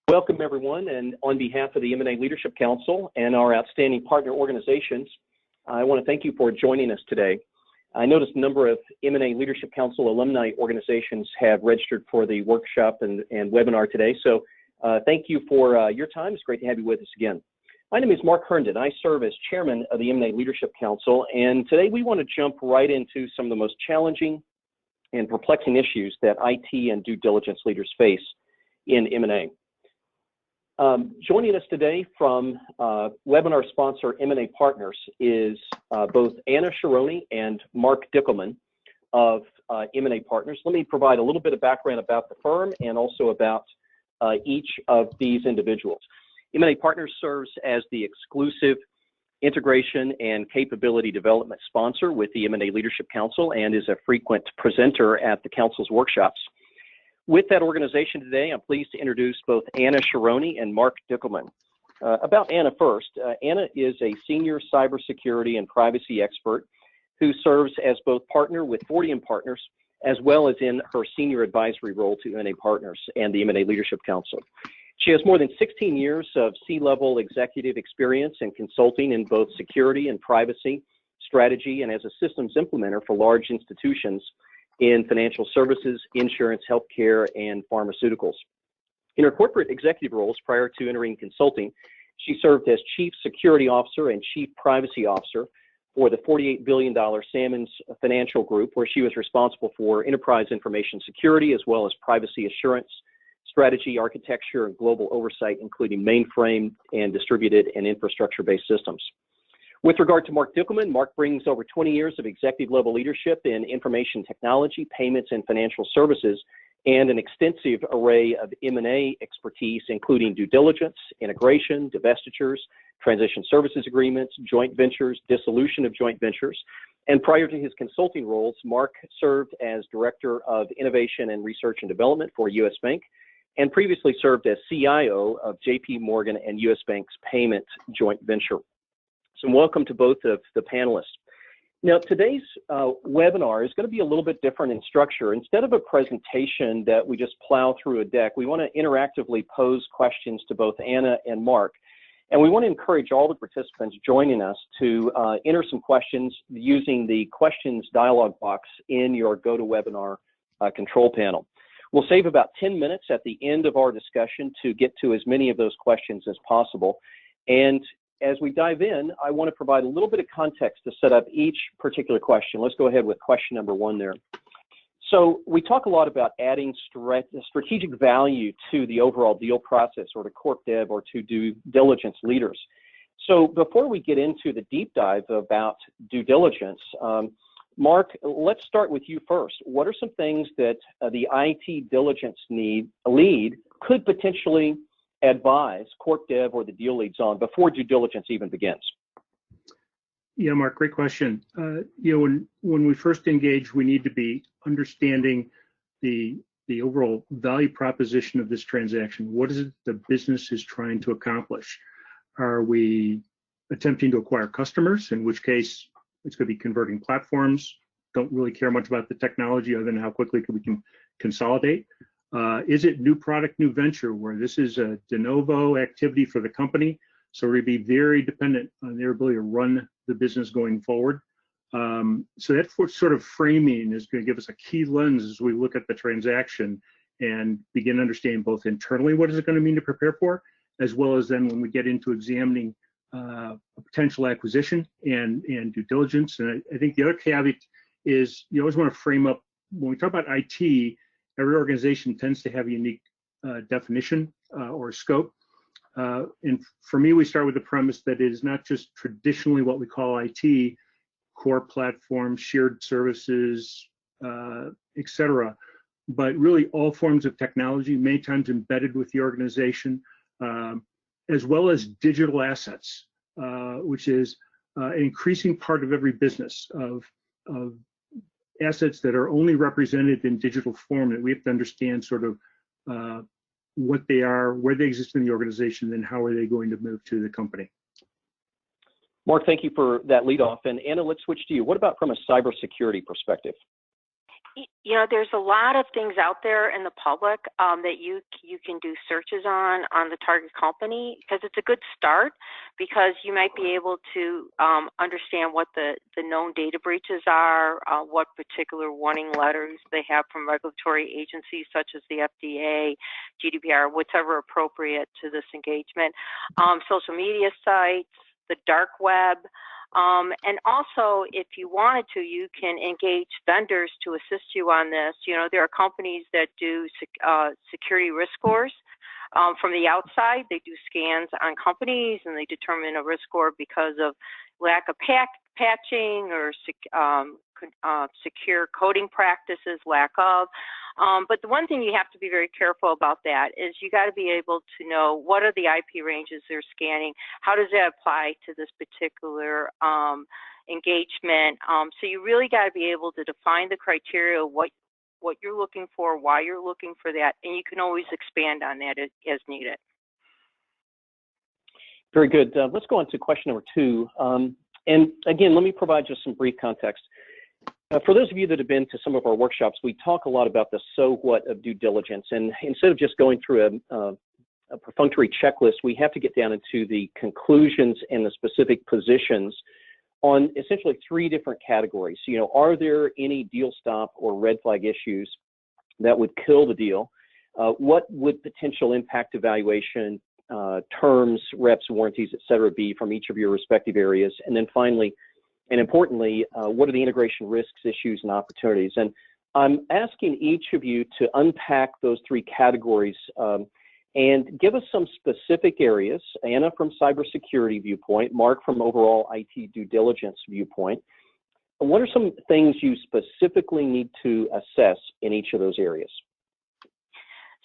Welcome, everyone, and on behalf of the M&A Leadership Council and our outstanding partner organizations, I want to thank you for joining us today. I noticed a number of M&A Leadership Council alumni organizations have registered for the workshop and webinar today, so thank you for your time. It's great to have you with us again. My name is Mark Herndon. I serve as chairman of the M&A Leadership Council, and today we want to jump right into some of the most challenging and perplexing issues that IT and due diligence leaders face in M&A. Joining us today from webinar sponsor M&A Partners is both Anna Sharoni and Mark Dickelman of M&A Partners. Let me provide a little bit of background about the firm and also about each of these individuals. M&A Partners serves as the exclusive integration and capability development sponsor with the M&A Leadership Council and is a frequent presenter at the council's workshops. With that organization today, I'm pleased to introduce both Anna Sharoni and Mark Dickelman. About Anna first. Anna is a senior cybersecurity and privacy expert who serves as both partner with Fortium Partners as well as in her senior advisory role to M&A Partners and the M&A Leadership Council. She has more than 16 years of C-level executive experience and consulting in both security and privacy, strategy, and as a systems implementer for large institutions in financial services, insurance, healthcare, and pharmaceuticals. In her corporate executive roles prior to entering consulting, she served as Chief Security Officer and Chief Privacy Officer for the $48 billion Salmons Financial Group, where she was responsible for enterprise information security as well as privacy assurance, strategy, architecture, and global oversight, including mainframe and distributed and infrastructure-based systems. With regard to Mark Dickelman, Mark brings over 20 years of executive level leadership in information technology, payments, and financial services, and an extensive array of M&A expertise, including due diligence, integration, divestitures, transition services agreements, joint ventures, dissolution of joint ventures. And prior to his consulting roles, Mark served as Director of Innovation and Research and Development for U.S. Bank, and previously served as CIO of JP Morgan and U.S. Bank's payment joint venture. So welcome to both of the panelists. Now, today's webinar is going to be a little bit different in structure. Instead of a presentation that we just plow through a deck, we want to interactively pose questions to both Anna and Mark. And we want to encourage all the participants joining us to enter some questions using the questions dialog box in your GoToWebinar control panel. We'll save about 10 minutes at the end of our discussion to get to as many of those questions as possible. And as we dive in, I want to provide a little bit of context to set up each particular question. Let's go ahead with question number one there. So we talk a lot about adding strategic value to the overall deal process or to corp dev or to due diligence leaders. So before we get into the deep dive about due diligence, Mark, let's start with you first. What are some things that the IT diligence lead could potentially advise corp dev or the deal leads on before due diligence even begins? Yeah, Mark, great question. When we first engage, we need to be understanding the overall value proposition of this transaction. What is it the business is trying to accomplish? Are we attempting to acquire customers, in which case it's going to be converting platforms, don't really care much about the technology other than how quickly we can consolidate? Is it new product, new venture, where this is a de novo activity for the company? So we're going to be very dependent on their ability to run the business going forward. So that sort of framing is going to give us a key lens as we look at the transaction and begin understanding both internally what is it going to mean to prepare for, as well as then when we get into examining a potential acquisition and due diligence. And I think the other caveat is you always want to frame up, when we talk about IT, every organization tends to have a unique definition or scope. And for me, we start with the premise that it is not just traditionally what we call IT, core platforms, shared services, et cetera, but really all forms of technology, many times embedded with the organization, as well as digital assets, which is an increasing part of every business of assets that are only represented in digital form, that we have to understand sort of what they are, where they exist in the organization, and how are they going to move to the company. Mark, thank you for that lead off. And Anna, let's switch to you. What about from a cybersecurity perspective? You know, there's a lot of things out there in the public that you can do searches on the target company, because it's a good start, because you might be able to understand what the known data breaches are, what particular warning letters they have from regulatory agencies such as the FDA, GDPR, whatever appropriate to this engagement, social media sites, the dark web. And also, if you wanted to, you can engage vendors to assist you on this. You know, there are companies that do security risk scores from the outside. They do scans on companies, and they determine a risk score because of lack of patching or secure coding practices, lack of. But the one thing you have to be very careful about that is you got to be able to know what are the IP ranges they're scanning, how does that apply to this particular engagement. So you really got to be able to define the criteria, what you're looking for, why you're looking for that, and you can always expand on that as needed. Very good. Let's go on to question number 2. And again, let me provide just some brief context. For those of you that have been to some of our workshops, we talk a lot about the so what of due diligence. And instead of just going through a perfunctory checklist, we have to get down into the conclusions and the specific positions on essentially 3 different categories. You know, are there any deal stop or red flag issues that would kill the deal? What would potential impact evaluation, terms, reps, warranties, et cetera, be from each of your respective areas? And then finally, and importantly, what are the integration risks, issues, and opportunities? And I'm asking each of you to unpack those 3 categories and give us some specific areas. Anna from cybersecurity viewpoint, Mark from overall IT due diligence viewpoint. What are some things you specifically need to assess in each of those areas?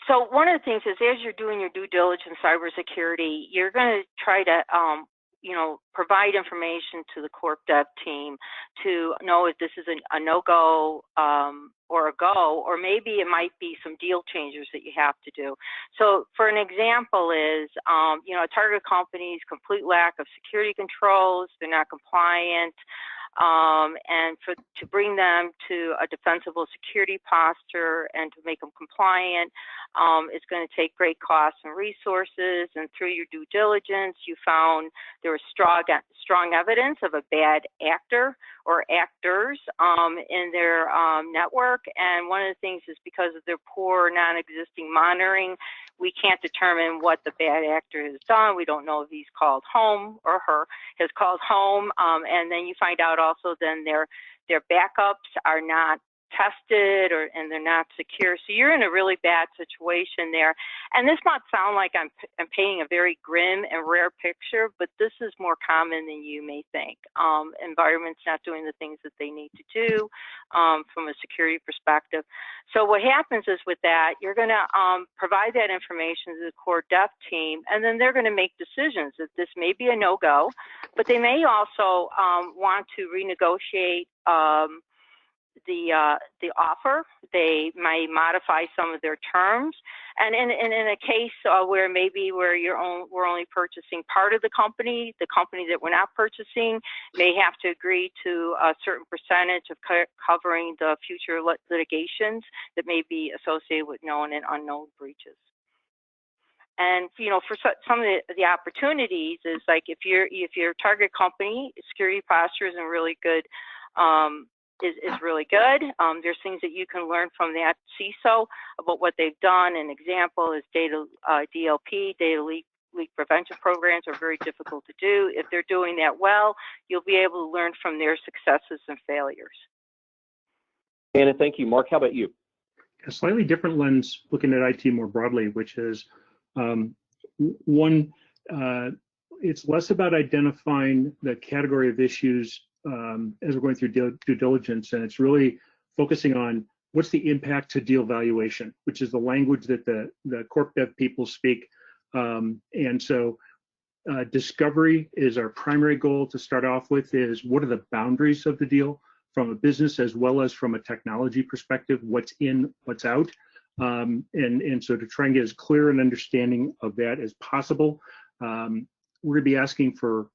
So one of the things is, as you're doing your due diligence cybersecurity, you're going to try to you know, provide information to the corp dev team to know if this is a no-go or a go, or maybe it might be some deal changes that you have to do. So for an example is, you know, a target company's complete lack of security controls, they're not compliant, and to bring them to a defensible security posture and to make them compliant, it's going to take great costs and resources. And through your due diligence, you found there was strong evidence of a bad actor or actors in their network. And one of the things is, because of their poor non-existing monitoring, we can't determine what the bad actor has done. We don't know if he's called home or her has called home. And then you find out also then their backups are not tested and they're not secure. So you're in a really bad situation there. And this might sound like I'm painting a very grim and rare picture, but this is more common than you may think. Environments not doing the things that they need to do from a security perspective. So what happens is, with that, you're going to provide that information to the core dev team, and then they're going to make decisions that this may be a no-go, but they may also want to renegotiate the offer. They may modify some of their terms, and in a case where maybe we're only purchasing part of the company that we're not purchasing may have to agree to a certain percentage of covering the future litigations that may be associated with known and unknown breaches. And you know, for some of the opportunities is, like, if your target company security posture isn't really good, is really good. There's things that you can learn from that CISO about what they've done. An example is DLP, data leak prevention programs are very difficult to do. If they're doing that well, you'll be able to learn from their successes and failures. Anna, thank you. Mark, how about you? A slightly different lens looking at IT more broadly, which is one, it's less about identifying the category of issues as we're going through due diligence, and it's really focusing on what's the impact to deal valuation, which is the language that the corp dev people speak. And so discovery is our primary goal to start off with, is what are the boundaries of the deal from a business as well as from a technology perspective, what's in, what's out. And so to try and get as clear an understanding of that as possible, we're going to be asking for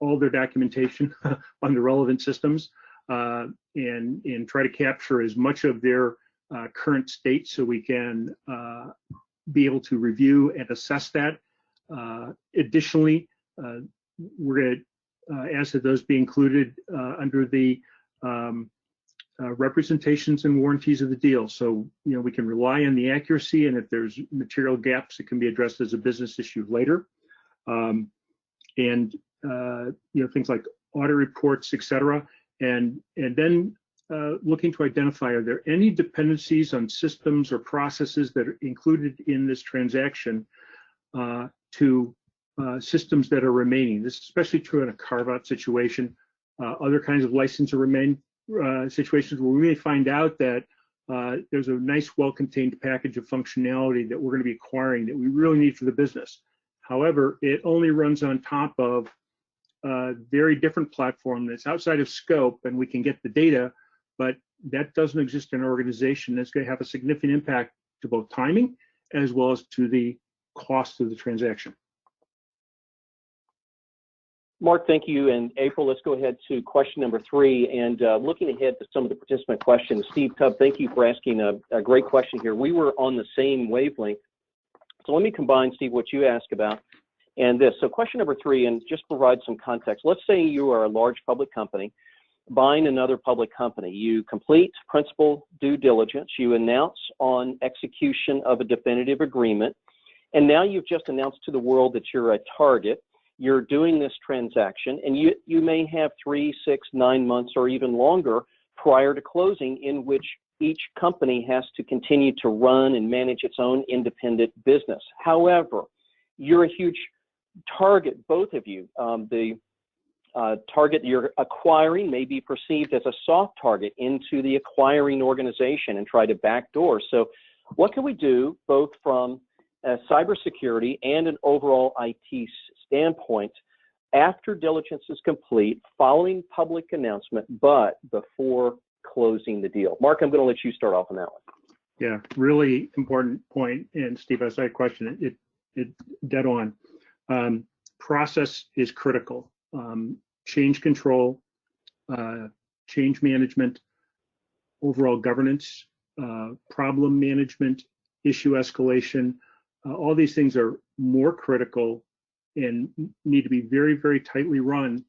all their documentation on the relevant systems. and try to capture as much of their current state so we can be able to review and assess that. Additionally, we're going to ask that those be included under the representations and warranties of the deal. So, we can rely on the accuracy, and if there's material gaps, it can be addressed as a business issue later. And things like audit reports, et cetera. And then looking to identify, are there any dependencies on systems or processes that are included in this transaction to systems that are remaining? This is especially true in a carve-out situation. Other kinds of license or remain situations where we may find out that there's a nice, well-contained package of functionality that we're going to be acquiring that we really need for the business. However, it only runs on top of a very different platform that's outside of scope, and we can get the data, but that doesn't exist in our organization. That's going to have a significant impact to both timing as well as to the cost of the transaction. Mark, thank you. And April, let's go ahead to question number 3. And looking ahead to some of the participant questions, Steve Tubb, thank you for asking a great question here. We were on the same wavelength. So let me combine, Steve, what you asked about and this. So question number 3, and just provide some context. Let's say you are a large public company buying another public company. You complete principal due diligence. You announce on execution of a definitive agreement. And now you've just announced to the world that you're a target. You're doing this transaction, and you may have 3, 6, 9 months or even longer prior to closing, in which each company has to continue to run and manage its own independent business. However, you're a huge target, both of you. The target you're acquiring may be perceived as a soft target into the acquiring organization and try to backdoor. So what can we do both from a cybersecurity and an overall IT standpoint after diligence is complete, following public announcement, but before closing the deal? Mark, I'm going to let you start off on that one. Yeah, really important point. And Steve, I saw a question, it dead on. Process is critical. Change control, change management, overall governance, problem management, issue escalation, all these things are more critical and need to be very, very tightly run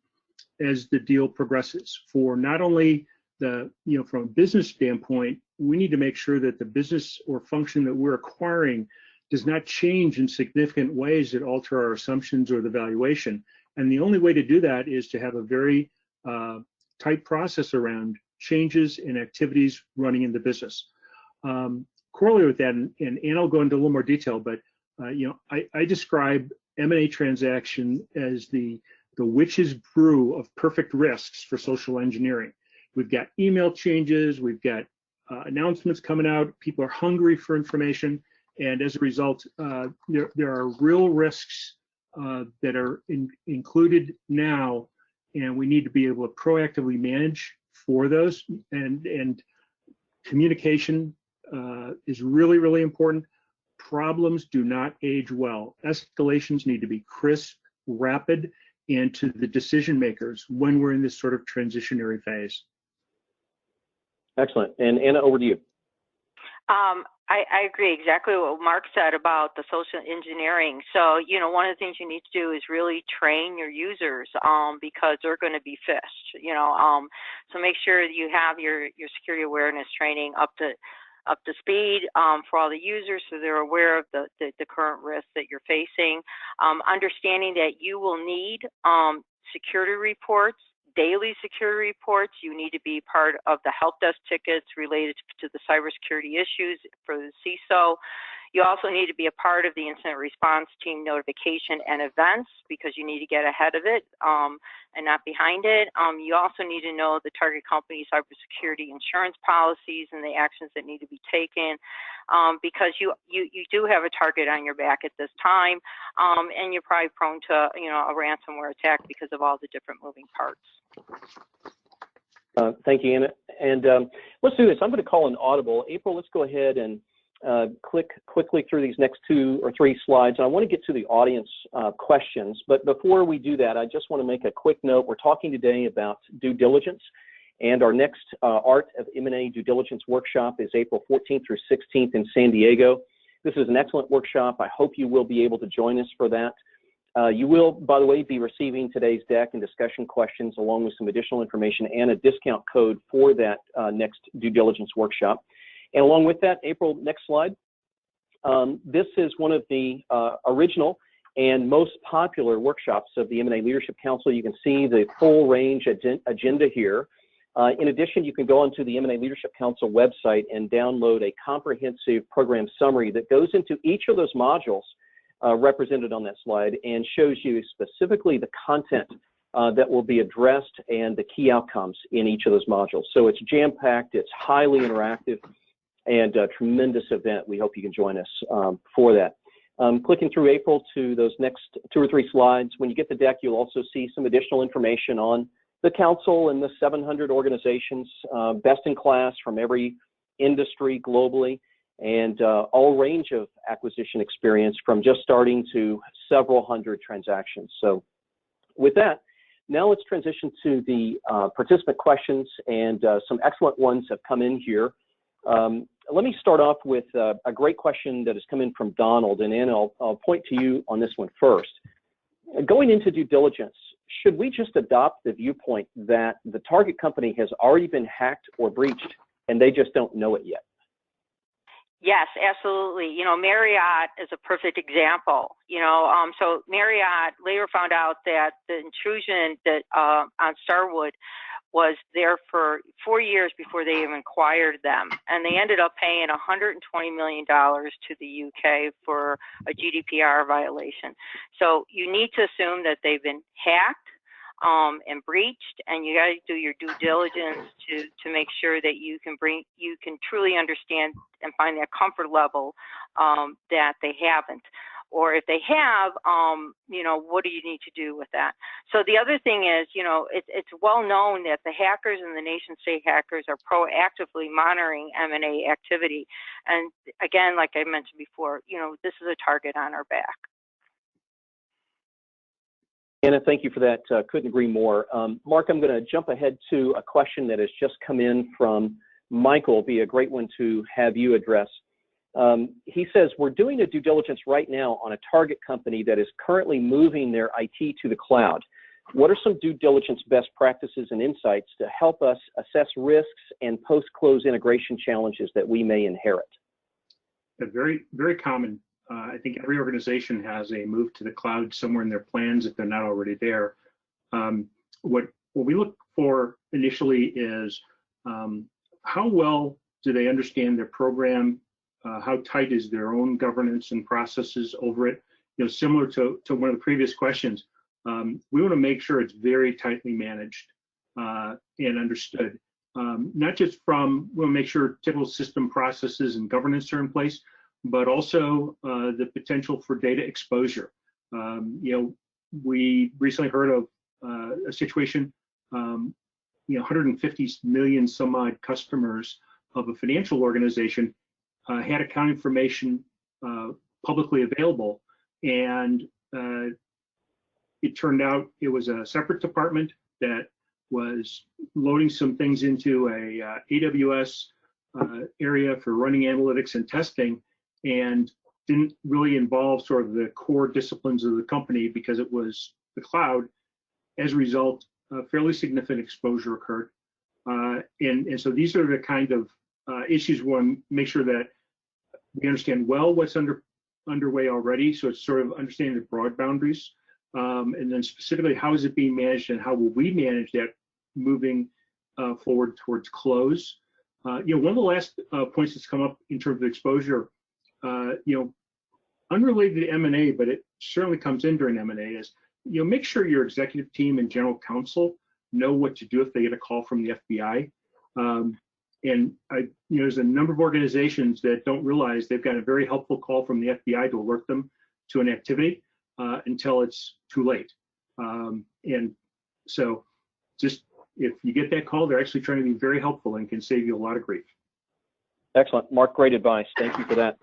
as the deal progresses. For not only the, from a business standpoint, we need to make sure that the business or function that we're acquiring does not change in significant ways that alter our assumptions or the valuation. And the only way to do that is to have a very tight process around changes and activities running in the business. Correlated with that, and I'll go into a little more detail, but I describe M&A transaction as the witch's brew of perfect risks for social engineering. We've got email changes, we've got announcements coming out, people are hungry for information, and as a result, there are real risks that are included now, and we need to be able to proactively manage for those, and communication is really, really important. Problems do not age well. Escalations need to be crisp, rapid, and to the decision makers when we're in this sort of transitionary phase. Excellent. And Anna, over to you. I agree exactly what Mark said about the social engineering. So, one of the things you need to do is really train your users because they're going to be phished, so make sure you have your security awareness training up to speed for all the users, so they're aware of the current risks that you're facing. Understanding that you will need security reports, daily security reports. You need to be part of the help desk tickets related to the cybersecurity issues for the CISO. You also need to be a part of the incident response team notification and events because you need to get ahead of it and not behind it. You also need to know the target company cybersecurity insurance policies and the actions that need to be taken because you do have a target on your back at this time, and you're probably prone to a ransomware attack because of all the different moving parts. Thank you, Anna. And let's do this. I'm going to call an audible. April, let's go ahead and click quickly through these next 2 or 3 slides. And I want to get to the audience questions. But before we do that, I just want to make a quick note. We're talking today about due diligence. And our next Art of M&A Due Diligence workshop is April 14th through 16th in San Diego. This is an excellent workshop. I hope you will be able to join us for that. You will, by the way, be receiving today's deck and discussion questions along with some additional information and a discount code for that next due diligence workshop. And along with that, April, next slide. This is one of the original and most popular workshops of the M&A Leadership Council. You can see the full range agenda here. In addition, you can go onto the M&A Leadership Council website and download a comprehensive program summary that goes into each of those modules represented on that slide and shows you specifically the content that will be addressed and the key outcomes in each of those modules. So it's jam-packed, it's highly interactive, and a tremendous event. We hope you can join us for that. Clicking through April to those next 2 or 3 slides, when you get the deck, you'll also see some additional information on the council and the 700 organizations, best in class from every industry globally, and all range of acquisition experience from just starting to several hundred transactions. So with that, now let's transition to the participant questions, and some excellent ones have come in here. Let me start off with a great question that has come in from Donald, and Ann, I'll point to you on this one first. Going into due diligence, should we just adopt the viewpoint that the target company has already been hacked or breached and they just don't know it yet? Yes, absolutely. You know, Marriott is a perfect example. You know, so Marriott later found out that the intrusion that on Starwood was there for 4 years before they even acquired them, and they ended up paying $120 million to the UK for a GDPR violation. So you need to assume that they've been hacked and breached, and you got to do your due diligence to make sure that you can truly understand and find that comfort level that they haven't. Or if they have, you know, what do you need to do with that? So the other thing is, you know, it's well known that the hackers and the nation state hackers are proactively monitoring M&A activity. And again, like I mentioned before, you know, this is a target on our back. Anna, thank you for that. Couldn't agree more. Mark, I'm going to jump ahead to a question that has just come in from Michael. It'll be a great one to have you address. He says, we're doing a due diligence right now on a target company that is currently moving their IT to the cloud. What are some due diligence best practices and insights to help us assess risks and post-close integration challenges that we may inherit? Very, very common. I think every organization has a move to the cloud somewhere in their plans if they're not already there. What we look for initially is how well do they understand their program? How tight is their own governance and processes over it? You know, similar to one of the previous questions, we want to make sure it's very tightly managed and understood. Not just from, we want to make sure typical system processes and governance are in place, but also the potential for data exposure. You know, we recently heard of a situation, you know, 150 million some odd customers of a financial organization had account information publicly available, and it turned out it was a separate department that was loading some things into a AWS area for running analytics and testing, and didn't really involve sort of the core disciplines of the company because it was the cloud. As a result, fairly significant exposure occurred. And so these are the kind of issues we want to make sure that we understand well what's underway already. So it's sort of understanding the broad boundaries, and then specifically how is it being managed and how will we manage that moving forward towards close. You know, one of the last points that's come up in terms of exposure, you know, unrelated to M&A, but it certainly comes in during M&A, is, you know, make sure your executive team and general counsel know what to do if they get a call from the FBI. And you know, there's a number of organizations that don't realize they've got a very helpful call from the FBI to alert them to an activity until it's too late. And so just if you get that call, they're actually trying to be very helpful and can save you a lot of grief. Excellent. Mark, great advice. Thank you for that.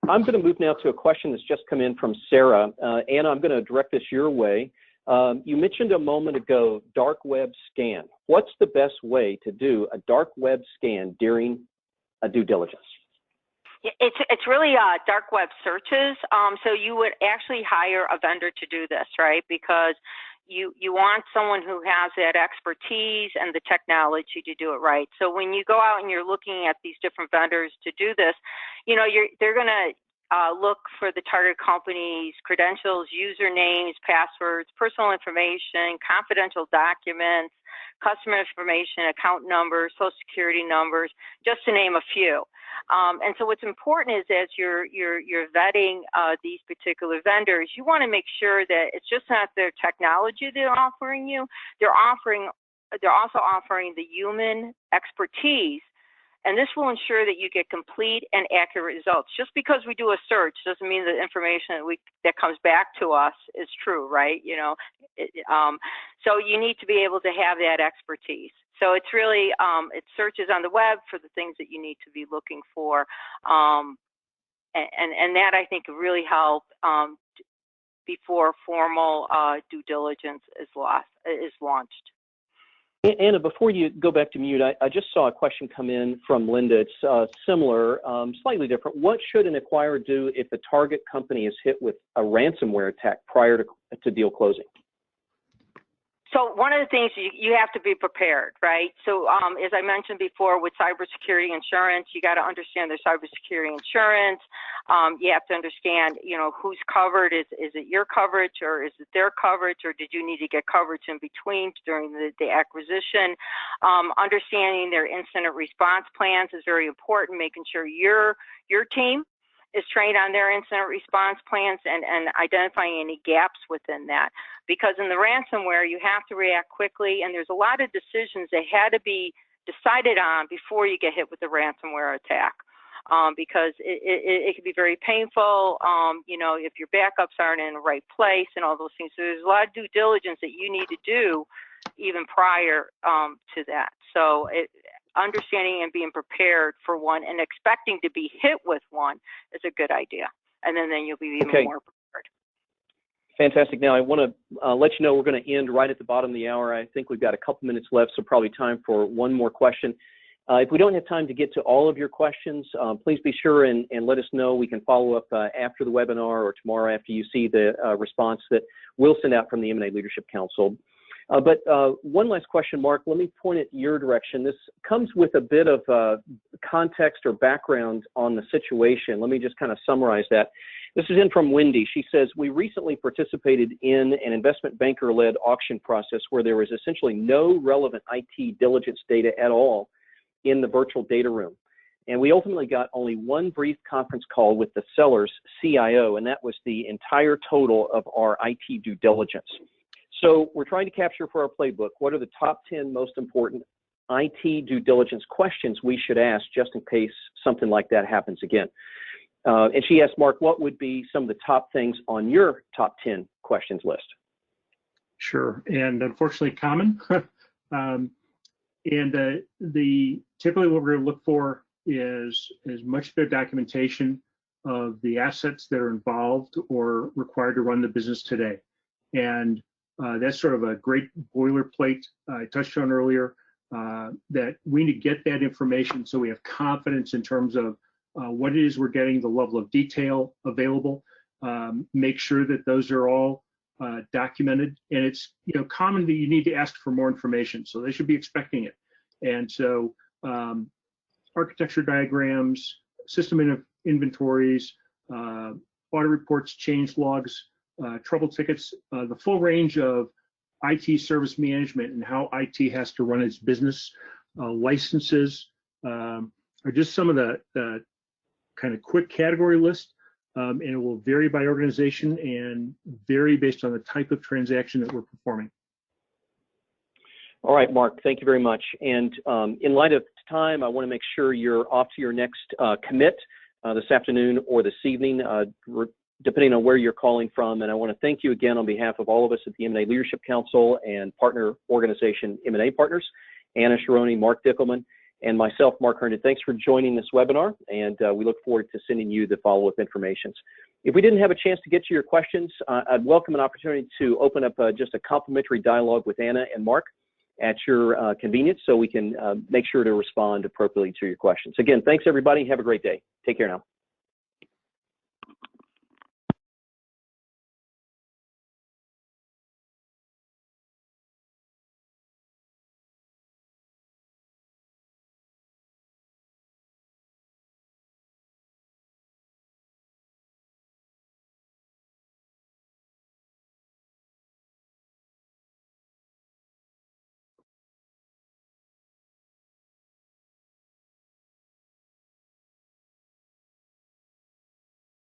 I'm going to move now to a question that's just come in from Sarah. Anna, I'm going to direct this your way. You mentioned a moment ago dark web scan. What's the best way to do a dark web scan during a due diligence? It's really dark web searches. So you would actually hire a vendor to do this, right? Because you want someone who has that expertise and the technology to do it right. So when you go out and you're looking at these different vendors to do this, they're going to look for the target company's credentials, usernames, passwords, personal information, confidential documents, customer information, account numbers, social security numbers, just to name a few. And so what's important is as you're vetting these particular vendors, you want to make sure that it's just not their technology they're offering you. They're also offering the human expertise. And this will ensure that you get complete and accurate results. Just because we do a search doesn't mean the information that comes back to us is true, right? So you need to be able to have that expertise. So it's really, it searches on the web for the things that you need to be looking for. And that, I think, really help before formal due diligence is launched. Anna, before you go back to mute, I just saw a question come in from Linda. It's similar, slightly different. What should an acquirer do if the target company is hit with a ransomware attack prior to deal closing? So one of the things you have to be prepared, right? So as I mentioned before, with cybersecurity insurance, you got to understand their cybersecurity insurance. You have to understand, who's covered. Is it your coverage or is it their coverage, or did you need to get coverage in between during the acquisition? Understanding their incident response plans is very important. Making sure your team is trained on their incident response plans and identifying any gaps within that. Because in the ransomware, you have to react quickly, and there's a lot of decisions that had to be decided on before you get hit with the ransomware attack. Because it can be very painful, if your backups aren't in the right place and all those things. So there's a lot of due diligence that you need to do even prior to that. So understanding and being prepared for one and expecting to be hit with one is a good idea. And then you'll be even more prepared. Fantastic. Now, I want to let you know we're going to end right at the bottom of the hour. I think we've got a couple minutes left, so probably time for one more question. If we don't have time to get to all of your questions, please be sure and let us know. We can follow up after the webinar or tomorrow after you see the response that we'll send out from the M&A Leadership Council. But one last question, Mark, let me point it your direction. This comes with a bit of context or background on the situation. Let me just kind of summarize that. This is in from Wendy. She says, we recently participated in an investment banker-led auction process where there was essentially no relevant IT diligence data at all in the virtual data room. And we ultimately got only one brief conference call with the seller's CIO, and that was the entire total of our IT due diligence. So we're trying to capture for our playbook, what are the top 10 most important IT due diligence questions we should ask just in case something like that happens again? And she asked, Mark, what would be some of the top things on your top 10 questions list? Sure, and unfortunately common. Typically what we're going to look for is as much of their documentation of the assets that are involved or required to run the business today. And that's sort of a great boilerplate I touched on earlier, that we need to get that information so we have confidence in terms of what it is we're getting, the level of detail available, make sure that those are all documented. And it's common that you need to ask for more information, so they should be expecting it. And so architecture diagrams, system inventories, audit reports, change logs, trouble tickets, the full range of IT service management and how IT has to run its business, licenses are just some of the kind of quick category list, and it will vary by organization and vary based on the type of transaction that we're performing. All right, Mark, thank you very much. And in light of time, I want to make sure you're off to your next commit this afternoon or this evening, depending on where you're calling from. And I want to thank you again on behalf of all of us at the M&A Leadership Council and partner organization M&A Partners, Anna Sharoni, Mark Dickelman, and myself, Mark Herndon, thanks for joining this webinar, and we look forward to sending you the follow-up information. If we didn't have a chance to get to your questions, I'd welcome an opportunity to open up just a complimentary dialogue with Anna and Mark at your convenience, so we can make sure to respond appropriately to your questions. Again, thanks everybody. Have a great day. Take care now.